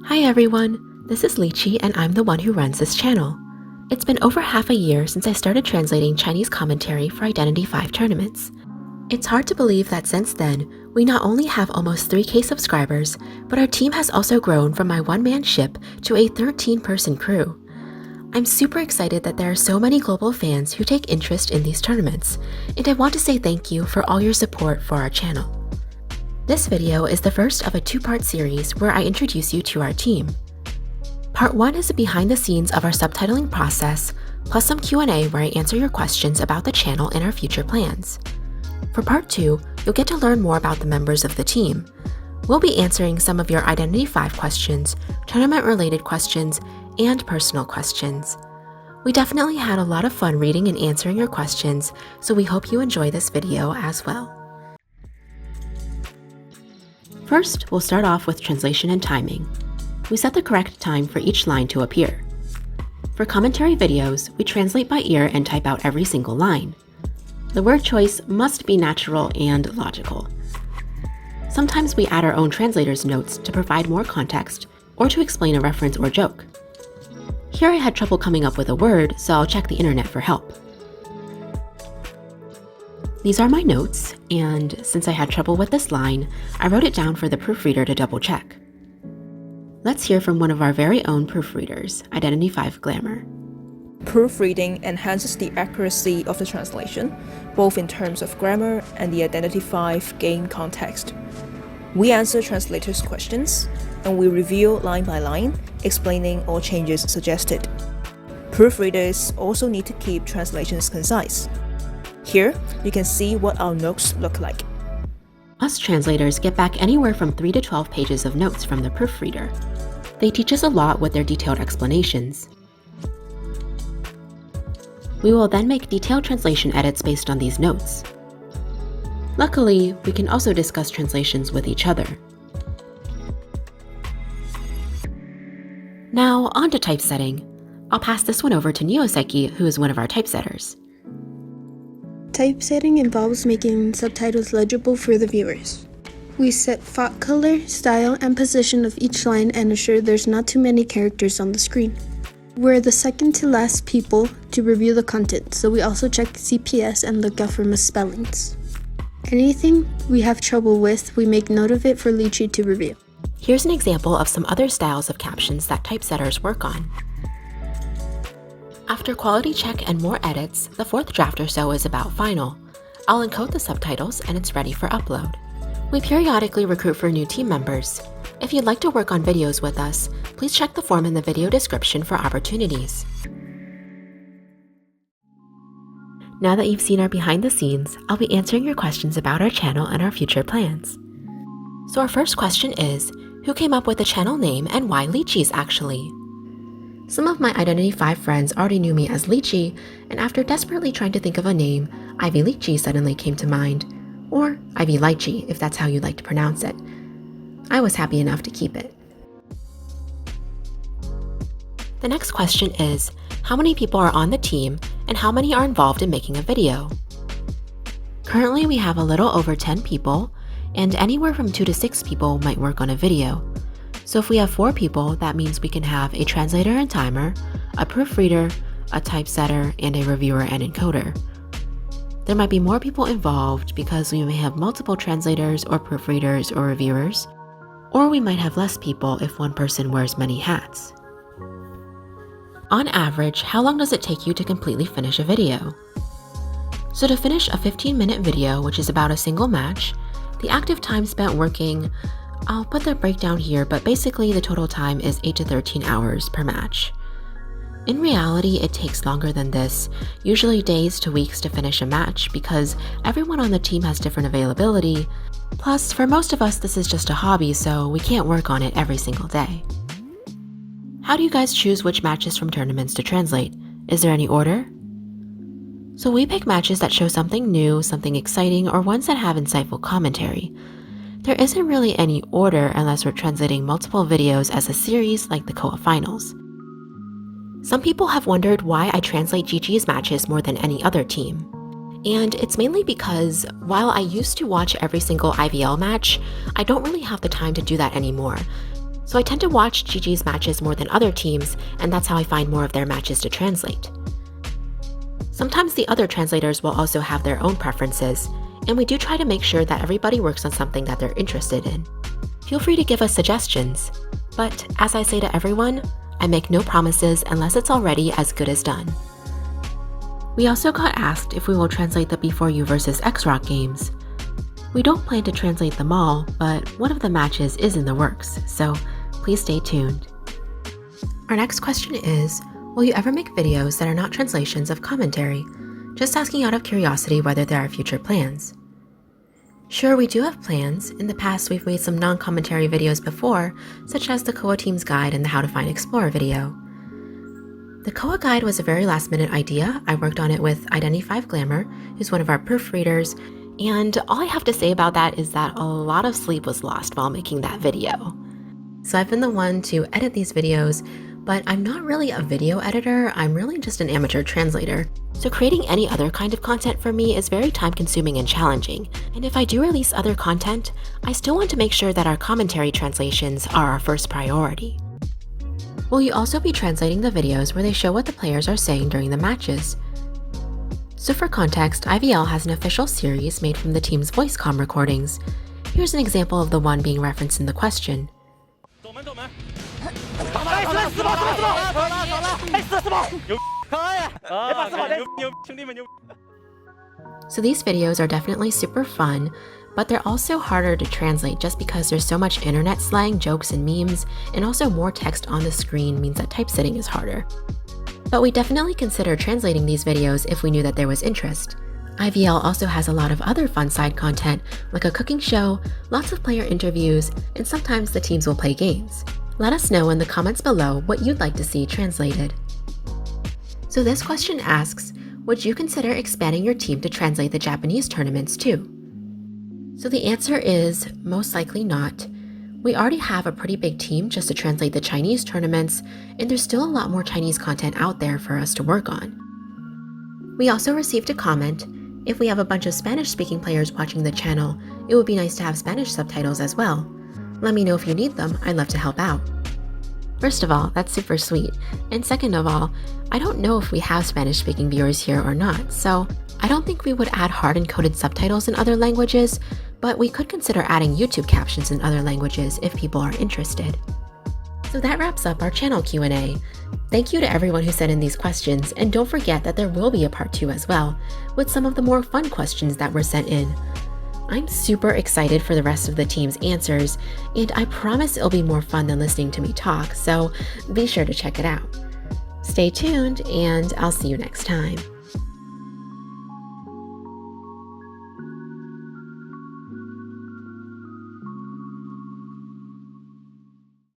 Hi everyone, this is Lychee and I'm the one who runs this channel. It's been over half a year since I started translating Chinese commentary for Identity V tournaments. It's hard to believe that since then, we not only have almost 3K subscribers, but our team has also grown from my one-man ship to a 13-person crew. I'm super excited that there are so many global fans who take interest in these tournaments, and I want to say thank you for all your support for our channel. This video is the first of a two-part series where I introduce you to our team. Part 1 is a behind the scenes of our subtitling process, plus some Q&A where I answer your questions about the channel and our future plans. For Part 2, you'll get to learn more about the members of the team. We'll be answering some of your Identity V questions, tournament-related questions, and personal questions. We definitely had a lot of fun reading and answering your questions, so we hope you enjoy this video as well. First, we'll start off with translation and timing. We set the correct time for each line to appear. For commentary videos, we translate by ear and type out every single line. The word choice must be natural and logical. Sometimes we add our own translator's notes to provide more context or to explain a reference or joke. Here I had trouble coming up with a word, so I'll check the internet for help. These are my notes, and since I had trouble with this line, I wrote it down for the proofreader to double check. Let's hear from one of our very own proofreaders, Identity V Glamour. Proofreading enhances the accuracy of the translation, both in terms of grammar and the Identity V game context. We answer translators' questions, and we review line by line, explaining all changes suggested. Proofreaders also need to keep translations concise. Here, you can see what our notes look like. Us translators get back anywhere from 3 to 12 pages of notes from the proofreader. They teach us a lot with their detailed explanations. We will then make detailed translation edits based on these notes. Luckily, we can also discuss translations with each other. Now, on to typesetting. I'll pass this one over to NeoPsyche, who is one of our typesetters. Typesetting involves making subtitles legible for the viewers. We set font color, style, and position of each line and ensure there's not too many characters on the screen. We're the second to last people to review the content, so we also check CPS and look out for misspellings. Anything we have trouble with, we make note of it for Lychee to review. Here's an example of some other styles of captions that typesetters work on. After quality check and more edits, the fourth draft or so is about final. I'll encode the subtitles and it's ready for upload. We periodically recruit for new team members. If you'd like to work on videos with us, please check the form in the video description for opportunities. Now that you've seen our behind the scenes, I'll be answering your questions about our channel and our future plans. So our first question is, who came up with the channel name and why Lychees actually? Some of my Identity V friends already knew me as Lychee, and after desperately trying to think of a name, IVLychee suddenly came to mind, or IVLychee if that's how you'd like to pronounce it. I was happy enough to keep it. The next question is, how many people are on the team and how many are involved in making a video? Currently we have a little over 10 people, and anywhere from 2 to 6 people might work on a video. So if we have 4 people, that means we can have a translator and timer, a proofreader, a typesetter, and a reviewer and encoder. There might be more people involved because we may have multiple translators or proofreaders or reviewers, or we might have less people if one person wears many hats. On average, how long does it take you to completely finish a video? So to finish a 15-minute video, which is about a single match, the active time spent working, I'll put the breakdown here, but basically the total time is 8 to 13 hours per match. In reality, it takes longer than this, usually days to weeks to finish a match because everyone on the team has different availability. Plus, for most of us, this is just a hobby, so we can't work on it every single day. How do you guys choose which matches from tournaments to translate? Is there any order? So we pick matches that show something new, something exciting, or ones that have insightful commentary. There isn't really any order unless we're translating multiple videos as a series like the co-op finals. Some people have wondered why I translate GG's matches more than any other team. And it's mainly because while I used to watch every single IVL match, I don't really have the time to do that anymore. So I tend to watch Gigi's matches more than other teams, and that's how I find more of their matches to translate. Sometimes the other translators will also have their own preferences, and we do try to make sure that everybody works on something that they're interested in. Feel free to give us suggestions, but as I say to everyone, I make no promises unless it's already as good as done. We also got asked if we will translate the Before You vs. X-Rock games. We don't plan to translate them all, but one of the matches is in the works, so please stay tuned. Our next question is, will you ever make videos that are not translations of commentary? Just asking out of curiosity whether there are future plans. Sure, we do have plans. In the past, we've made some non-commentary videos before, such as the Koa Team's Guide and the How to Find Explorer video. The Koa Guide was a very last-minute idea. I worked on it with Identity5Glamour, who's one of our proofreaders, and all I have to say about that is that a lot of sleep was lost while making that video. So I've been the one to edit these videos, but I'm not really a video editor, I'm really just an amateur translator. So creating any other kind of content for me is very time-consuming and challenging. And if I do release other content, I still want to make sure that our commentary translations are our first priority. Will you also be translating the videos where they show what the players are saying during the matches? So for context, IVL has an official series made from the team's voice comm recordings. Here's an example of the one being referenced in the question. So these videos are definitely super fun, but they're also harder to translate just because there's so much internet slang, jokes, and memes, and also more text on the screen means that typesetting is harder. But we definitely consider translating these videos if we knew that there was interest. IVL also has a lot of other fun side content, like a cooking show, lots of player interviews, and sometimes the teams will play games. Let us know in the comments below what you'd like to see translated. So this question asks, would you consider expanding your team to translate the Japanese tournaments too? So the answer is most likely not. We already have a pretty big team just to translate the Chinese tournaments, and there's still a lot more Chinese content out there for us to work on. We also received a comment, if we have a bunch of Spanish-speaking players watching the channel, it would be nice to have Spanish subtitles as well. Let me know if you need them, I'd love to help out. First of all, that's super sweet, and second of all, I don't know if we have Spanish-speaking viewers here or not, so I don't think we would add hard-encoded subtitles in other languages, but we could consider adding YouTube captions in other languages if people are interested. So that wraps up our channel Q&A. Thank you to everyone who sent in these questions, and don't forget that there will be a part 2 as well, with some of the more fun questions that were sent in. I'm super excited for the rest of the team's answers, and I promise it'll be more fun than listening to me talk, so be sure to check it out. Stay tuned, and I'll see you next time.